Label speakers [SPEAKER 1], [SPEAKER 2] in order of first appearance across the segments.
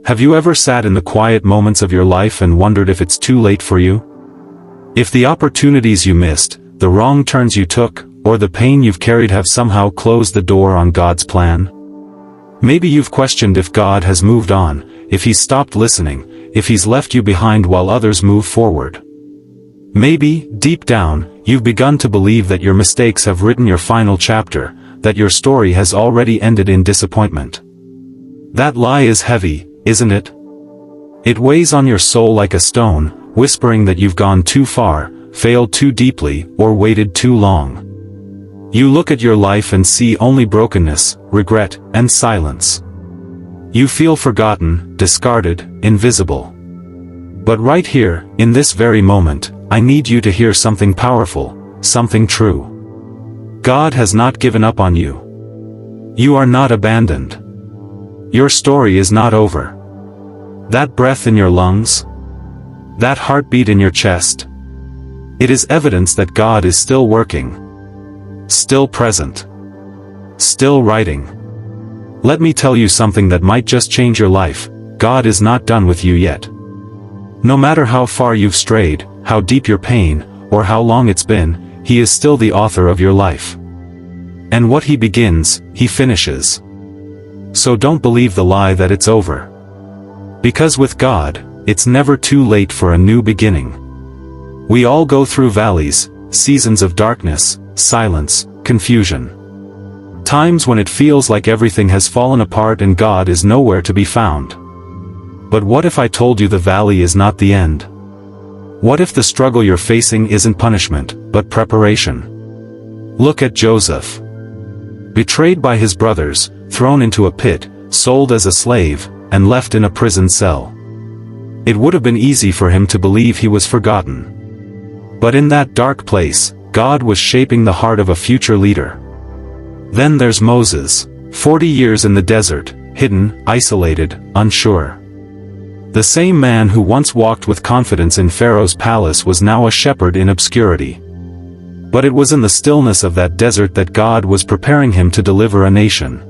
[SPEAKER 1] Have you ever sat in the quiet moments of your life and wondered if it's too late for you? If the opportunities you missed, the wrong turns you took, or the pain you've carried have somehow closed the door on God's plan? Maybe you've questioned if God has moved on, if He's stopped listening, if He's left you behind while others move forward. Maybe, deep down, you've begun to believe that your mistakes have written your final chapter, that your story has already ended in disappointment. That lie is heavy, isn't it? It weighs on your soul like a stone, whispering that you've gone too far, failed too deeply, or waited too long. You look at your life and see only brokenness, regret, and silence. You feel forgotten, discarded, invisible. But right here, in this very moment, I need you to hear something powerful, something true. God has not given up on you. You are not abandoned. Your story is not over. That breath in your lungs, that heartbeat in your chest, it is evidence that God is still working, still present, still writing. Let me tell you something that might just change your life. God is not done with you yet. No matter how far you've strayed, how deep your pain, or how long it's been, He is still the author of your life. And what He begins, He finishes. So don't believe the lie that it's over. Because with God, it's never too late for a new beginning. We all go through valleys, seasons of darkness, silence, confusion. Times when it feels like everything has fallen apart and God is nowhere to be found. But what if I told you the valley is not the end? What if the struggle you're facing isn't punishment, but preparation? Look at Joseph. Betrayed by his brothers, thrown into a pit, sold as a slave, and left in a prison cell. It would have been easy for him to believe he was forgotten. But in that dark place, God was shaping the heart of a future leader. Then there's Moses, 40 years in the desert, hidden, isolated, unsure. The same man who once walked with confidence in Pharaoh's palace was now a shepherd in obscurity. But it was in the stillness of that desert that God was preparing him to deliver a nation.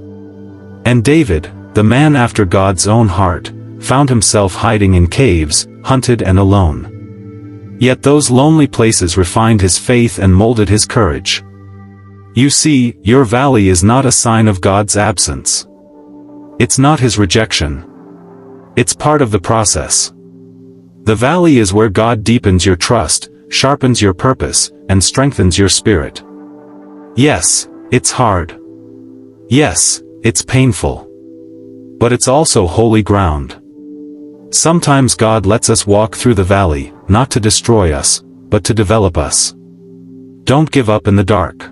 [SPEAKER 1] And David, the man after God's own heart, found himself hiding in caves, hunted and alone. Yet those lonely places refined his faith and molded his courage. You see, your valley is not a sign of God's absence. It's not His rejection. It's part of the process. The valley is where God deepens your trust, sharpens your purpose, and strengthens your spirit. Yes, it's hard. Yes, it's painful. But it's also holy ground. Sometimes God lets us walk through the valley, not to destroy us, but to develop us. Don't give up in the dark.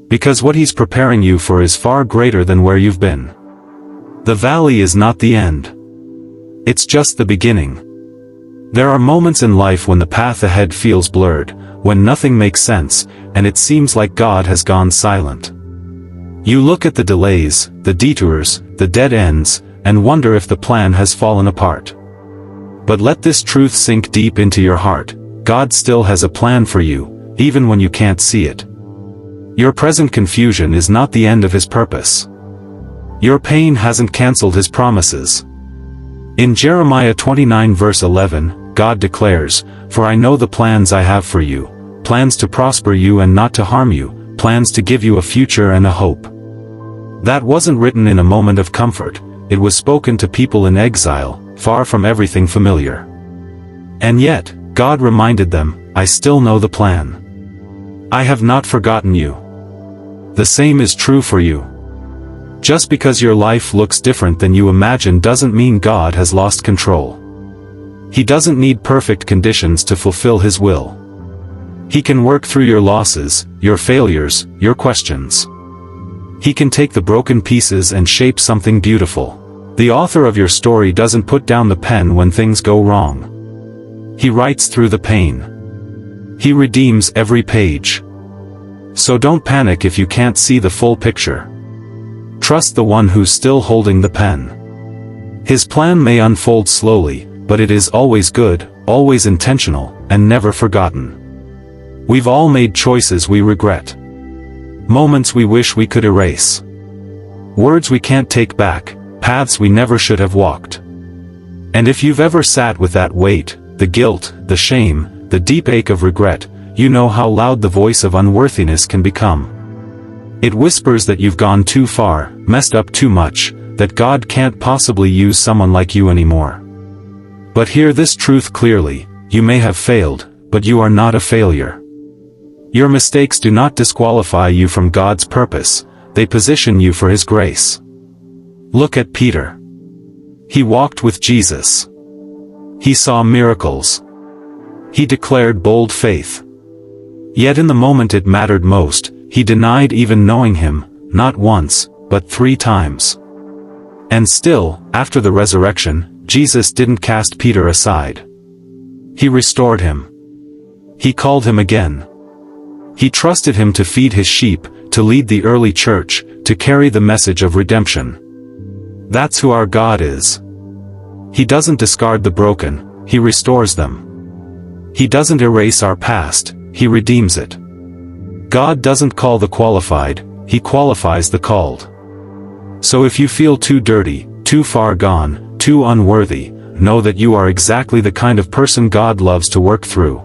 [SPEAKER 1] Because what He's preparing you for is far greater than where you've been. The valley is not the end. It's just the beginning. There are moments in life when the path ahead feels blurred, when nothing makes sense, and it seems like God has gone silent. You look at the delays, the detours, the dead ends, and wonder if the plan has fallen apart. But let this truth sink deep into your heart. God still has a plan for you, even when you can't see it. Your present confusion is not the end of His purpose. Your pain hasn't cancelled His promises. In Jeremiah 29 verse 11, God declares, "For I know the plans I have for you, plans to prosper you and not to harm you, plans to give you a future and a hope." That wasn't written in a moment of comfort, it was spoken to people in exile, far from everything familiar. And yet, God reminded them, "I still know the plan. I have not forgotten you." The same is true for you. Just because your life looks different than you imagined doesn't mean God has lost control. He doesn't need perfect conditions to fulfill His will. He can work through your losses, your failures, your questions. He can take the broken pieces and shape something beautiful. The author of your story doesn't put down the pen when things go wrong. He writes through the pain. He redeems every page. So don't panic if you can't see the full picture. Trust the one who's still holding the pen. His plan may unfold slowly, but it is always good, always intentional, and never forgotten. We've all made choices we regret. Moments we wish we could erase. Words we can't take back, paths we never should have walked. And if you've ever sat with that weight, the guilt, the shame, the deep ache of regret, you know how loud the voice of unworthiness can become. It whispers that you've gone too far, messed up too much, that God can't possibly use someone like you anymore. But hear this truth clearly: you may have failed, but you are not a failure. Your mistakes do not disqualify you from God's purpose, they position you for His grace. Look at Peter. He walked with Jesus. He saw miracles. He declared bold faith. Yet in the moment it mattered most, he denied even knowing Him, not once, but 3 times. And still, after the resurrection, Jesus didn't cast Peter aside. He restored him. He called him again. He trusted him to feed His sheep, to lead the early church, to carry the message of redemption. That's who our God is. He doesn't discard the broken, He restores them. He doesn't erase our past, He redeems it. God doesn't call the qualified, He qualifies the called. So if you feel too dirty, too far gone, too unworthy, know that you are exactly the kind of person God loves to work through.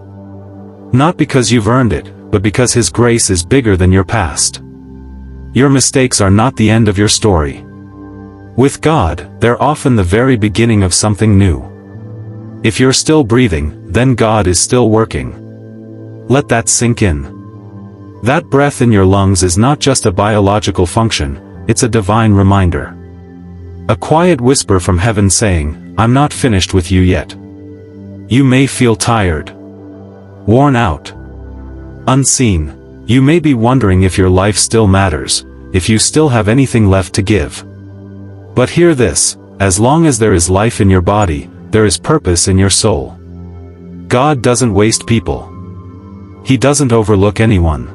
[SPEAKER 1] Not because you've earned it, but because His grace is bigger than your past. Your mistakes are not the end of your story. With God, they're often the very beginning of something new. If you're still breathing, then God is still working. Let that sink in. That breath in your lungs is not just a biological function, it's a divine reminder. A quiet whisper from heaven saying, I'm not finished with you yet. You may feel tired, worn out, unseen. You may be wondering if your life still matters, if you still have anything left to give. But hear this: as long as there is life in your body, there is purpose in your soul. God doesn't waste people. He doesn't overlook anyone.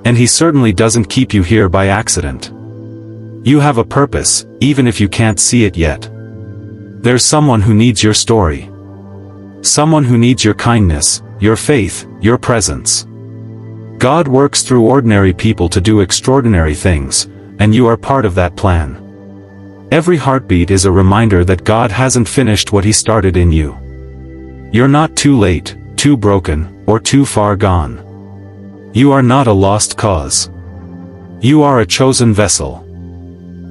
[SPEAKER 1] And He certainly doesn't keep you here by accident. You have a purpose, even if you can't see it yet. There's someone who needs your story. Someone who needs your kindness, your faith, your presence. God works through ordinary people to do extraordinary things, and you are part of that plan. Every heartbeat is a reminder that God hasn't finished what He started in you. You're not too late, too broken, or too far gone. You are not a lost cause. You are a chosen vessel.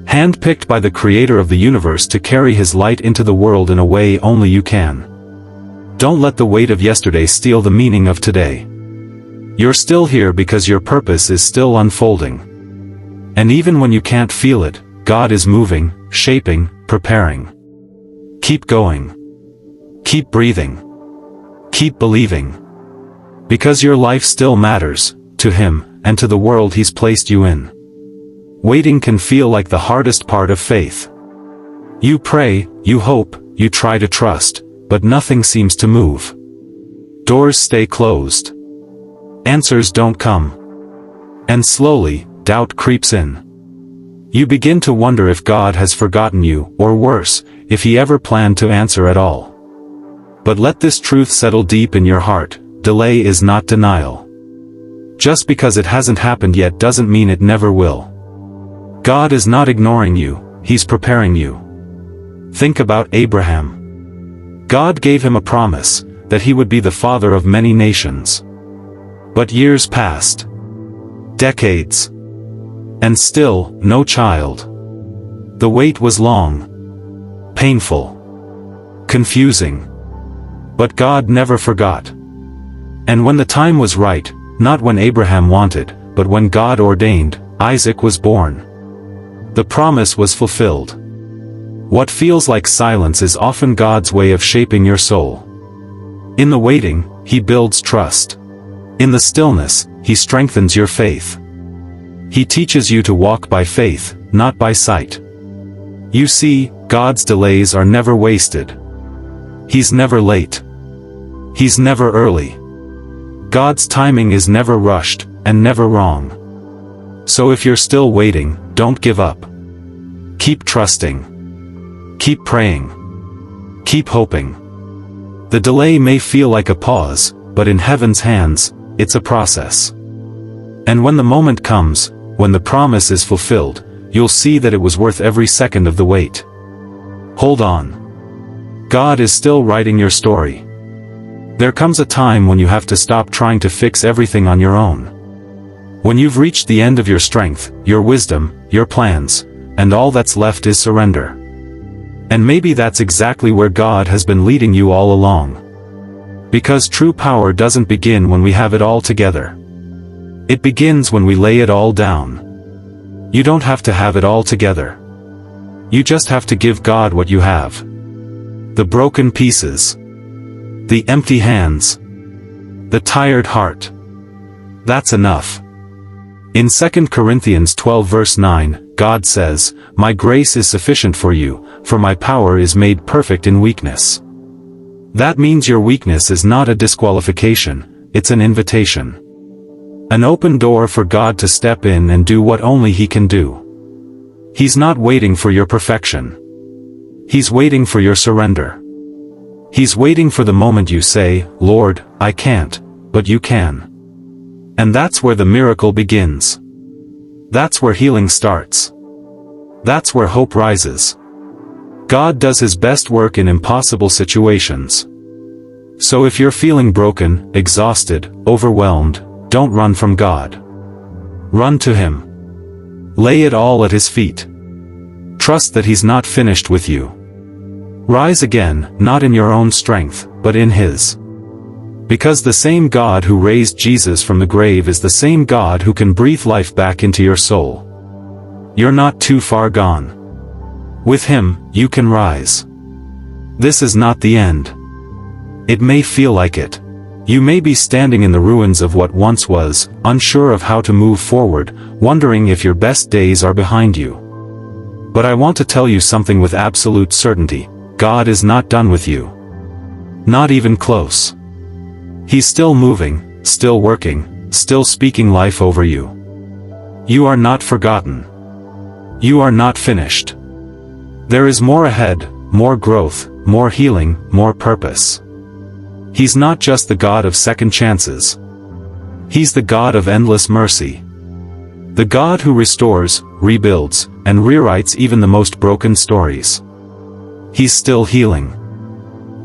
[SPEAKER 1] Handpicked by the Creator of the universe to carry His light into the world in a way only you can. Don't let the weight of yesterday steal the meaning of today. You're still here because your purpose is still unfolding. And even when you can't feel it, God is moving, shaping, preparing. Keep going. Keep breathing. Keep believing. Because your life still matters, to Him, and to the world He's placed you in. Waiting can feel like the hardest part of faith. You pray, you hope, you try to trust, but nothing seems to move. Doors stay closed. Answers don't come. And slowly, doubt creeps in. You begin to wonder if God has forgotten you, or worse, if He ever planned to answer at all. But let this truth settle deep in your heart: delay is not denial. Just because it hasn't happened yet doesn't mean it never will. God is not ignoring you, He's preparing you. Think about Abraham. God gave him a promise, that he would be the father of many nations. But years passed. Decades. And still, no child. The wait was long. Painful. Confusing. But God never forgot. And when the time was right, not when Abraham wanted, but when God ordained, Isaac was born. The promise was fulfilled. What feels like silence is often God's way of shaping your soul. In the waiting, He builds trust. In the stillness, He strengthens your faith. He teaches you to walk by faith, not by sight. You see, God's delays are never wasted. He's never late. He's never early. God's timing is never rushed, and never wrong. So if you're still waiting, don't give up. Keep trusting. Keep praying. Keep hoping. The delay may feel like a pause, but in Heaven's hands, it's a process. And when the moment comes, when the promise is fulfilled, you'll see that it was worth every second of the wait. Hold on. God is still writing your story. There comes a time when you have to stop trying to fix everything on your own. When you've reached the end of your strength, your wisdom, your plans, and all that's left is surrender. And maybe that's exactly where God has been leading you all along. Because true power doesn't begin when we have it all together. It begins when we lay it all down. You don't have to have it all together. You just have to give God what you have. The broken pieces. The empty hands. The tired heart. That's enough. In 2 Corinthians 12 verse 9, God says, "My grace is sufficient for you, for my power is made perfect in weakness." That means your weakness is not a disqualification, it's an invitation. An open door for God to step in and do what only He can do. He's not waiting for your perfection. He's waiting for your surrender. He's waiting for the moment you say, "Lord, I can't, but you can." And that's where the miracle begins. That's where healing starts. That's where hope rises. God does His best work in impossible situations. So if you're feeling broken, exhausted, overwhelmed, don't run from God. Run to Him. Lay it all at His feet. Trust that He's not finished with you. Rise again, not in your own strength, but in His. Because the same God who raised Jesus from the grave is the same God who can breathe life back into your soul. You're not too far gone. With Him, you can rise. This is not the end. It may feel like it. You may be standing in the ruins of what once was, unsure of how to move forward, wondering if your best days are behind you. But I want to tell you something with absolute certainty. God is not done with you. Not even close. He's still moving, still working, still speaking life over you. You are not forgotten. You are not finished. There is more ahead, more growth, more healing, more purpose. He's not just the God of second chances. He's the God of endless mercy. The God who restores, rebuilds, and rewrites even the most broken stories. He's still healing.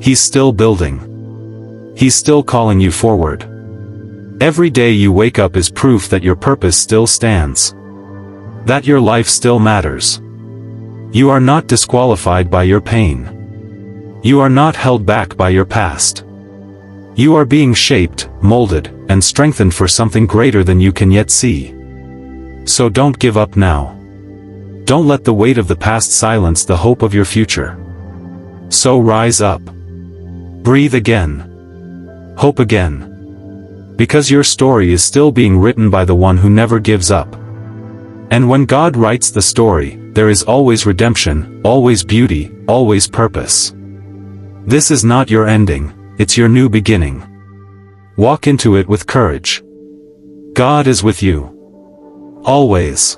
[SPEAKER 1] He's still building. He's still calling you forward. Every day you wake up is proof that your purpose still stands. That your life still matters. You are not disqualified by your pain. You are not held back by your past. You are being shaped, molded, and strengthened for something greater than you can yet see. So don't give up now. Don't let the weight of the past silence the hope of your future. So rise up. Breathe again. Hope again. Because your story is still being written by the one who never gives up. And when God writes the story, there is always redemption, always beauty, always purpose. This is not your ending, it's your new beginning. Walk into it with courage. God is with you. Always.